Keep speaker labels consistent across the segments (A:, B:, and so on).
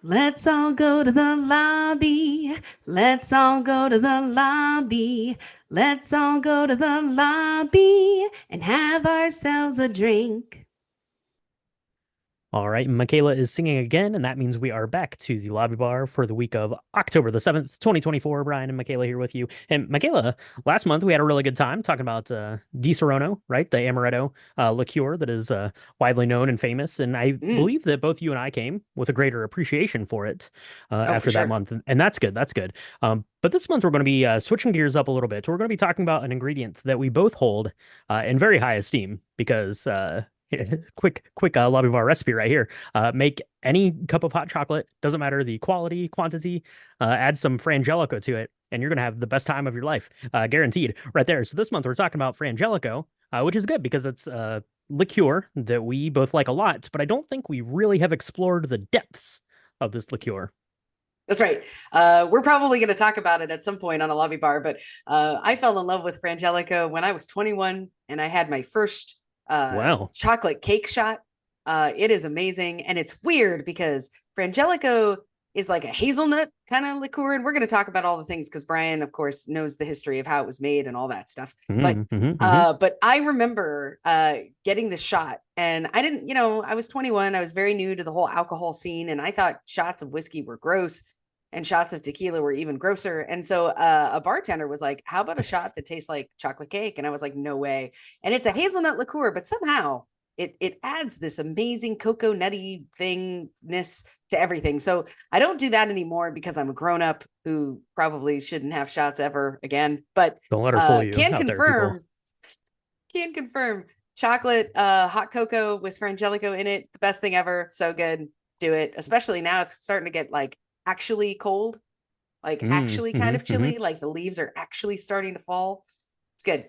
A: Let's all go to the lobby. Let's all go to the lobby. Let's all go to the lobby and have ourselves a drink.
B: All right, Michaela is singing again, and that means we are back to the lobby bar for the week of October the 7th, 2024. Brian and Michaela here with you. And Michaela, last month we had a really good time talking about Di Serono, right? The amaretto liqueur that is widely known and famous. And I
A: Mm.
B: believe that both you and I came with a greater appreciation for it
A: Oh, for
B: after that
A: sure.
B: month. And that's good. That's good. But this month we're going to be switching gears up a little bit. We're going to be talking about an ingredient that we both hold in very high esteem because quick lobby bar recipe right here. Make any cup of hot chocolate, doesn't matter the quality, quantity, add some Frangelico to it, and you're gonna have the best time of your life, guaranteed, right there. So this month we're talking about Frangelico, which is good because it's liqueur that we both like a lot, but I don't think we really have explored the depths of this liqueur.
A: That's right. We're probably going to talk about it at some point on a lobby bar, but I fell in love with Frangelico when I was 21 and I had my first
B: Wow.
A: chocolate cake shot. It is amazing. And it's weird because Frangelico is like a hazelnut kind of liqueur. And we're going to talk about all the things because Brian, of course, knows the history of how it was made and all that stuff. But
B: Mm-hmm.
A: but I remember getting the shot and I didn't, I was 21. I was very new to the whole alcohol scene and I thought shots of whiskey were gross and shots of tequila were even grosser. And so a bartender was like, "How about a shot that tastes like chocolate cake?" And I was like, "No way!" And it's a hazelnut liqueur, but somehow it adds this amazing cocoa nutty thingness to everything. So I don't do that anymore because I'm a grown up who probably shouldn't have shots ever again. But
B: Don't let her fool you
A: can
B: out there, people.
A: confirm chocolate hot cocoa with frangelico in it, the best thing ever. So good. Do it, especially now it's starting to get like actually cold, like actually kind of
B: Mm-hmm.
A: chilly, like the leaves are actually starting to fall. It's good.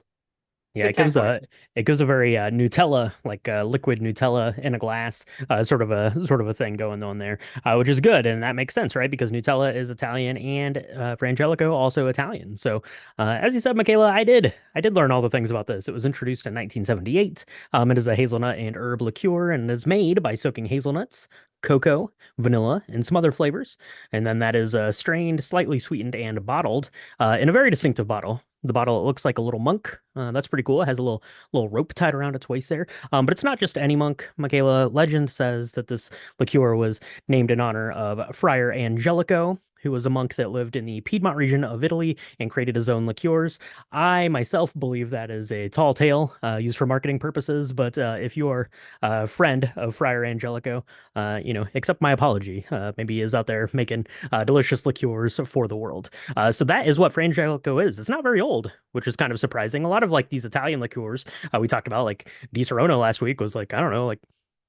B: Yeah,
A: Good time for it.
B: it gives a very Nutella, like liquid Nutella in a glass, sort of a thing going on there, which is good, and that makes sense, right? Because Nutella is Italian and Frangelico also Italian. So, as you said, Michaela, I did learn all the things about this. It was introduced in 1978. It is a hazelnut and herb liqueur, and is made by soaking hazelnuts, cocoa, vanilla, and some other flavors, and then that is strained, slightly sweetened, and bottled in a very distinctive bottle. The bottle, it looks like a little monk. That's pretty cool. It has a little rope tied around its waist there. But it's not just any monk. Michaela, legend says that this liqueur was named in honor of Friar Angelico, who was a monk that lived in the Piedmont region of Italy and created his own liqueurs. I myself believe that is a tall tale used for marketing purposes. But if you're a friend of Friar Angelico, accept my apology. Maybe he is out there making delicious liqueurs for the world. So that is what Frangelico is. It's not very old, which is kind of surprising. A lot of like these Italian liqueurs we talked about, like Di Serono last week was like, I don't know, like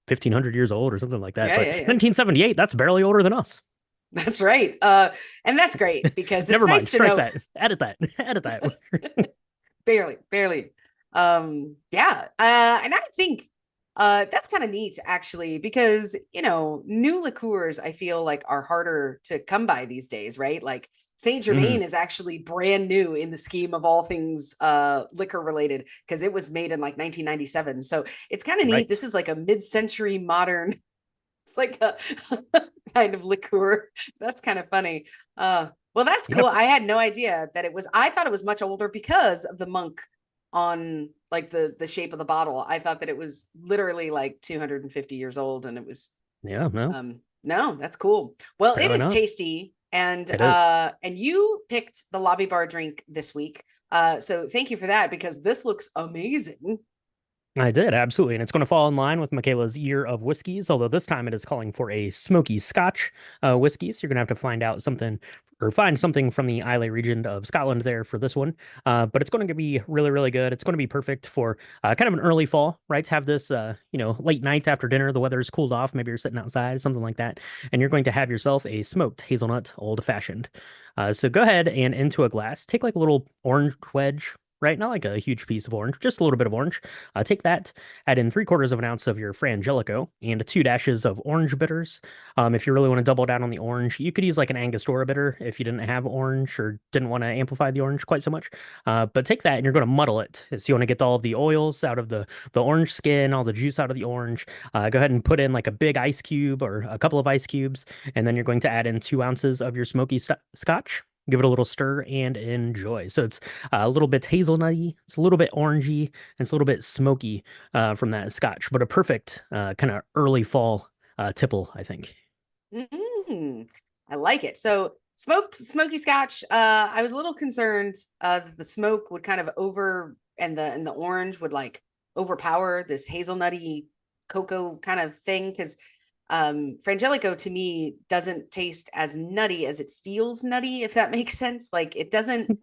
B: 1500 years old or something like that.
A: Yeah,
B: But
A: yeah, yeah.
B: 1978, that's barely older than us.
A: That's right. And that's great because it's
B: Never mind.
A: nice to
B: Strike
A: know.
B: that. Edit that. Edit that.
A: Barely. Yeah. And I think that's kind of neat actually, because new liqueurs I feel like are harder to come by these days, right? Like Saint
B: Mhm.
A: Germain is actually brand new in the scheme of all things liquor related because it was made in like 1997. So it's kind of neat.
B: Right.
A: This is like a mid-century modern, it's like a kind of liqueur. That's kind of funny. Well, that's
B: Yeah.
A: cool. I had no idea that it was. I thought it was much older because of the monk on like the shape of the bottle. I thought that it was literally like 250 years old, and it was.
B: Yeah. No,
A: No, that's cool. Well, it
B: apparently
A: is
B: not.
A: tasty,
B: It is.
A: and you picked the lobby bar drink this week. So thank you for that because this looks amazing.
B: I did, absolutely. And it's going to fall in line with Michaela's year of whiskeys, although this time it is calling for a smoky Scotch whiskey. So you're going to have to find something from the Islay region of Scotland there for this one. But it's going to be really, really good. It's going to be perfect for kind of an early fall, right? To have this, late night after dinner, the weather's cooled off. Maybe you're sitting outside, something like that. And you're going to have yourself a smoked hazelnut old fashioned. So go ahead and into a glass, take like a little orange wedge right? Not like a huge piece of orange, just a little bit of orange. Take that, add in 3/4 of an ounce of your Frangelico and 2 dashes of orange bitters. If you really want to double down on the orange, you could use like an Angostura bitter if you didn't have orange or didn't want to amplify the orange quite so much. But take that and you're going to muddle it. So you want to get all of the oils out of the orange skin, all the juice out of the orange. Go ahead and put in like a big ice cube or a couple of ice cubes, and then you're going to add in 2 ounces of your smoky scotch. Give it a little stir and enjoy. So it's a little bit hazelnutty, it's a little bit orangey, and it's a little bit smoky from that scotch, but a perfect kind of early fall tipple, I think.
A: Mm, I like it. So smoked smoky scotch. I was a little concerned that the smoke would kind of over and the orange would like overpower this hazelnutty cocoa kind of thing because Frangelico to me doesn't taste as nutty as it feels nutty, if that makes sense. Like it doesn't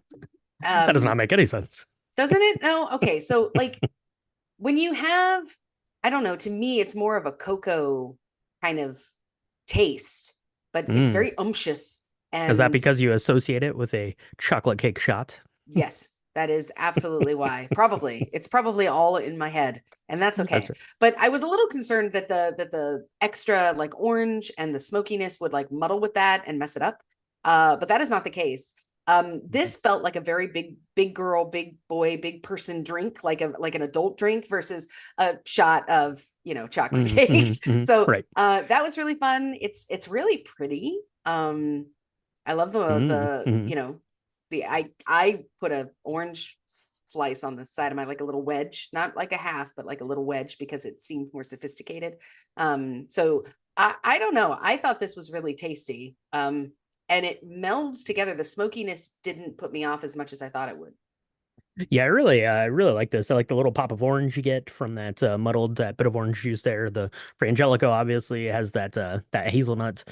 B: That does not
A: um
B: make any sense.
A: doesn't it? No, okay. So like when you have, I don't know, to me it's more of a cocoa kind of taste, but it's
B: Mm.
A: very unctuous.
B: Is that
A: And
B: because you associate it with a chocolate cake shot?
A: yes, that is absolutely why. Probably. It's probably all in my head, and that's
B: That's
A: okay.
B: right.
A: But I was a little concerned that the extra like orange and the smokiness would like muddle with that and mess it up. But that is not the case. This felt like a very big girl, big boy, big person drink, like an adult drink versus a shot of, chocolate
B: Mm,
A: cake. So
B: right.
A: that was really fun. It's really pretty. I love
B: Mm.
A: the I put a orange slice on the side of my like a little wedge, not like a half, but like a little wedge because it seemed more sophisticated. So I don't know. I thought this was really tasty. And it melds together. The smokiness didn't put me off as much as I thought it would.
B: Yeah, I really like this. I like the little pop of orange you get from that muddled that bit of orange juice there. The Frangelico obviously has that hazelnut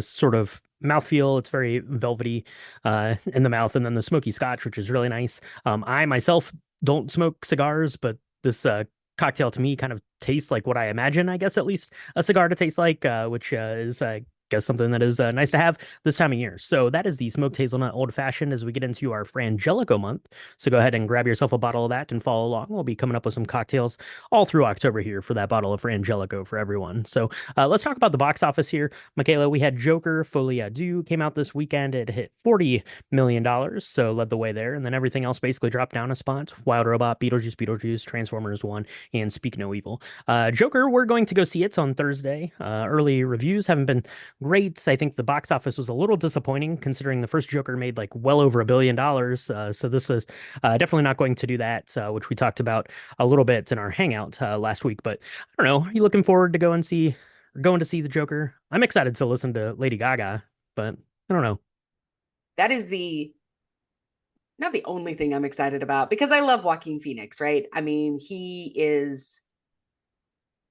B: sort of mouthfeel. It's very velvety in the mouth, and then the smoky scotch, which is really nice. I myself don't smoke cigars, but this cocktail to me kind of tastes like what I imagine, I guess at least a cigar to taste like, which is guess something that is nice to have this time of year. So that is the smoked hazelnut old fashioned as we get into our Frangelico month. So go ahead and grab yourself a bottle of that and follow along. We'll be coming up with some cocktails all through October here for that bottle of Frangelico for everyone. So let's talk about the box office here. Michaela, we had Joker, Folie à Deux came out this weekend. It hit $40 million, so led the way there. And then everything else basically dropped down a spot. Wild Robot, Beetlejuice, Transformers 1, and Speak No Evil. Joker, we're going to go see it on Thursday. Early reviews haven't been great. I think the box office was a little disappointing considering the first Joker made like well over $1 billion. So this is definitely not going to do that, which we talked about a little bit in our hangout last week. But I don't know. Are you looking forward to going to see the Joker? I'm excited to listen to Lady Gaga, but I don't know.
A: That is the not the only thing I'm excited about because I love Joaquin Phoenix, right? I mean, he is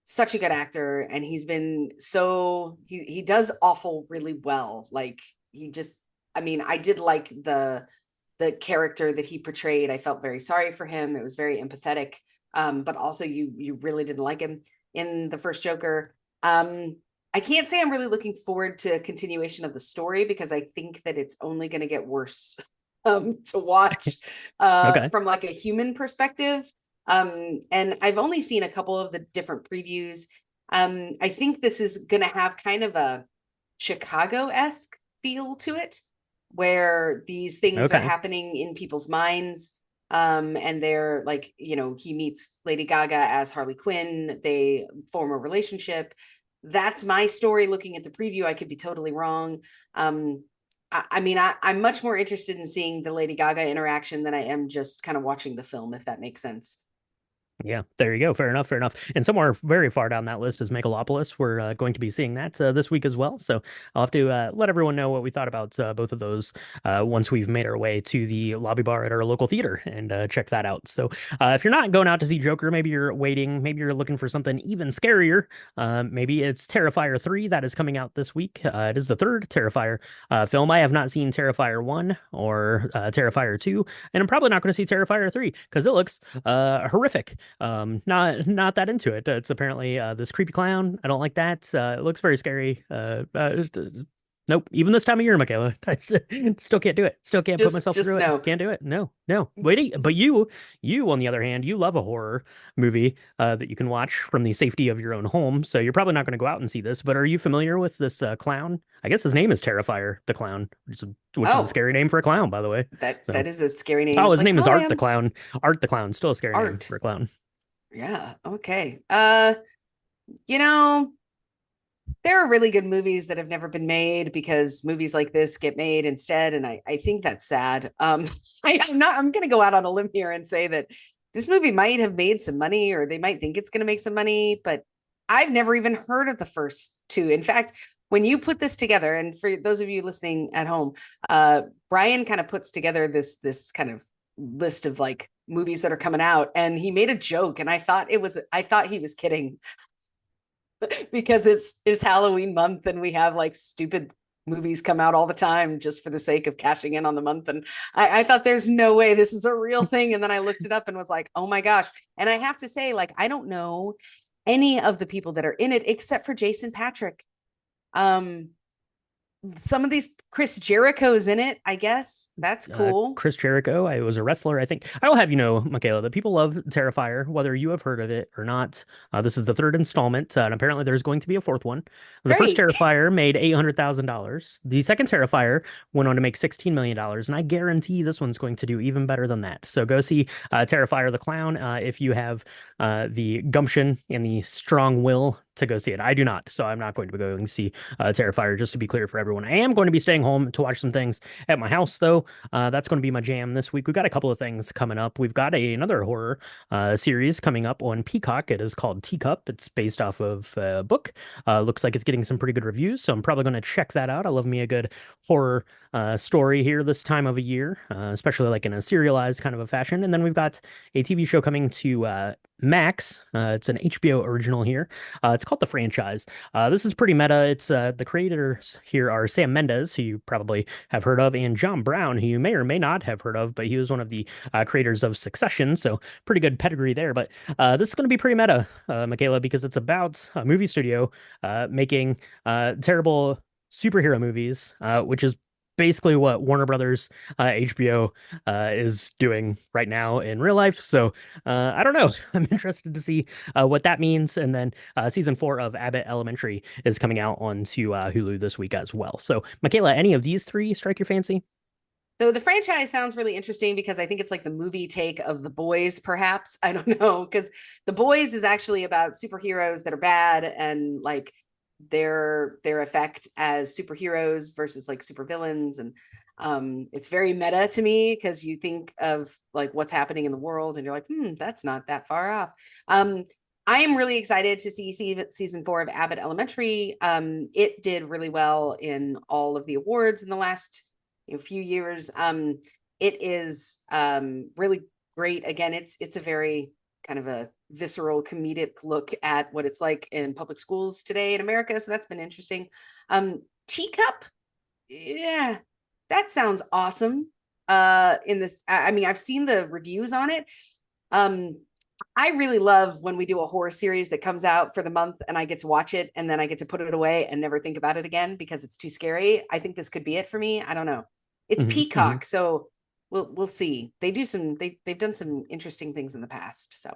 A: such a good actor and he's been he does awful really well. Like he just I mean, I did like the character that he portrayed. I felt very sorry for him. It was very empathetic. But also you really didn't like him in the first Joker. I can't say I'm really looking forward to a continuation of the story because I think that it's only going to get worse to watch
B: Okay.
A: from like a human perspective. And I've only seen a couple of the different previews. I think this is going to have kind of a Chicago-esque feel to it, where these things are
B: Okay.
A: happening in people's minds. And they're like, he meets Lady Gaga as Harley Quinn. They form a relationship. That's my story. Looking at the preview, I could be totally wrong. I mean, I'm much more interested in seeing the Lady Gaga interaction than I am just kind of watching the film, if that makes sense.
B: Yeah, there you go. Fair enough. Fair enough. And somewhere very far down that list is Megalopolis. We're going to be seeing that this week as well. So I'll have to let everyone know what we thought about both of those once we've made our way to the lobby bar at our local theater and check that out. So if you're not going out to see Joker, maybe you're waiting, maybe you're looking for something even scarier. Maybe it's Terrifier 3 that is coming out this week. It is the third Terrifier film. I have not seen Terrifier 1 or Terrifier 2, and I'm probably not going to see Terrifier 3 because it looks horrific. Not that into it. It's apparently this creepy clown. I don't like that. It looks very scary. Nope. Even this time of year, Michaela, still can't do it. Still can't put myself
A: Just
B: through it.
A: no.
B: Can't do it. No, no. Wait, but you, on the other hand, you love a horror movie that you can watch from the safety of your own home. So you're probably not going to go out and see this. But are you familiar with this clown? I guess his name is Terrifier the Clown, which is a
A: Oh,
B: scary name for a clown, by the way.
A: that
B: So,
A: is a scary name.
B: oh,
A: It's
B: his
A: like,
B: name is
A: hi,
B: Art the
A: I'm
B: Clown. Art the Clown, still a scary name
A: Art.
B: for a clown.
A: Yeah, okay. You know, there are really good movies that have never been made because movies like this get made instead, and I think that's sad. I'm gonna go out on a limb here and say that this movie might have made some money, or they might think it's gonna make some money, but I've never even heard of the first two. In fact, when you put this together, and for those of you listening at home, Brian kind of puts together this kind of list of like movies that are coming out, and he made a joke, and I thought he was kidding because it's Halloween month and we have like stupid movies come out all the time just for the sake of cashing in on the month. And I thought there's no way this is a real thing. And then I looked it up and was like, oh my gosh. And I have to say, like, I don't know any of the people that are in it except for Jason Patrick. Um, some of these Chris Jericho's in it, I guess. That's cool.
B: Chris Jericho. I was a wrestler, I think. I will have you know, Michaela, that people love Terrifier, whether you have heard of it or not. This is the third installment, and apparently there's going to be a fourth one. The first
A: Great.
B: Terrifier made $800,000. The second Terrifier went on to make $16 million, and I guarantee this one's going to do even better than that. So go see Terrifier the Clown if you have the gumption and the strong will to go see it. I do not, so I'm not going to be going to see Terrifier, just to be clear for everyone. I am going to be staying home to watch some things at my house, though. That's going to be my jam this week. We've got a couple of things coming up. We've got another horror series coming up on Peacock. It is called Teacup. It's based off of a book. Looks like it's getting some pretty good reviews, so I'm probably going to check that out. I love me a good horror story here this time of a year, especially like in a serialized kind of a fashion. And then we've got a TV show coming to Max. It's an HBO original here. It's called The Franchise. This is pretty meta. It's the creators here are Sam Mendes, who you probably have heard of, and John Brown, who you may or may not have heard of, but he was one of the creators of Succession, so pretty good pedigree there. But this is going to be pretty meta, Michaela, because it's about a movie studio making terrible superhero movies, which is basically what Warner Brothers HBO is doing right now in real life. So I don't know. I'm interested to see what that means. And then season 4 of Abbott Elementary is coming out onto Hulu this week as well. So Michaela, any of these three strike your fancy?
A: So the franchise sounds really interesting because I think it's like the movie take of The Boys, perhaps. I don't know, because The Boys is actually about superheroes that are bad and like their effect as superheroes versus like supervillains. And it's very meta to me because you think of like what's happening in the world and you're like, that's not that far off. I am really excited to see season 4 of Abbott Elementary. It did really well in all of the awards in the last few years. It is really great. Again, it's a very kind of a visceral comedic look at what it's like in public schools today in America. So that's been interesting. Teacup, yeah, that sounds awesome. In this, I mean, I've seen the reviews on it. I really love when we do a horror series that comes out for the month and I get to watch it and then I get to put it away and never think about it again because it's too scary. I think this could be it for me. I don't know. It's
B: Hmm.
A: Peacock, so we'll see. They've done some interesting things in the past. So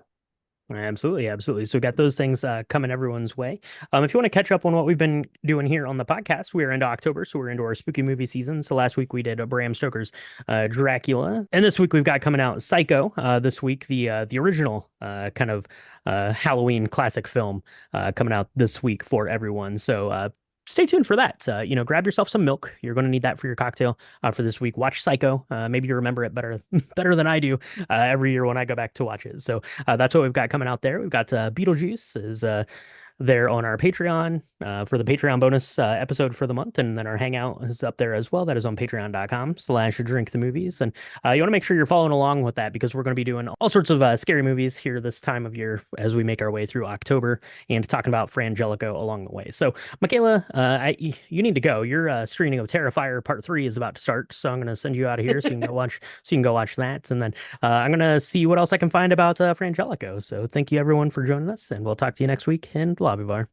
B: Absolutely, absolutely. So we got those things coming everyone's way. If you want to catch up on what we've been doing here on the podcast, we're into October, so we're into our spooky movie season. So last week we did Bram Stoker's Dracula, and this week we've got coming out Psycho. This week the original kind of Halloween classic film coming out this week for everyone. So stay tuned for that. Grab yourself some milk. You're going to need that for your cocktail for this week. Watch Psycho. Maybe you remember it better better than I do every year when I go back to watch it. So that's what we've got coming out there. We've got Beetlejuice is there on our Patreon for the Patreon bonus episode for the month. And then our Hangout is up there as well. That is on patreon.com/drinkthemovies. And you want to make sure you're following along with that because we're going to be doing all sorts of scary movies here this time of year as we make our way through October and talking about Frangelico along the way. So, Michaela, you need to go. Your screening of Terrifier Part 3 is about to start. So I'm going to send you out of here so you can go watch that. And then I'm going to see what else I can find about Frangelico. So thank you everyone for joining us and we'll talk to you next week in the lobby bar.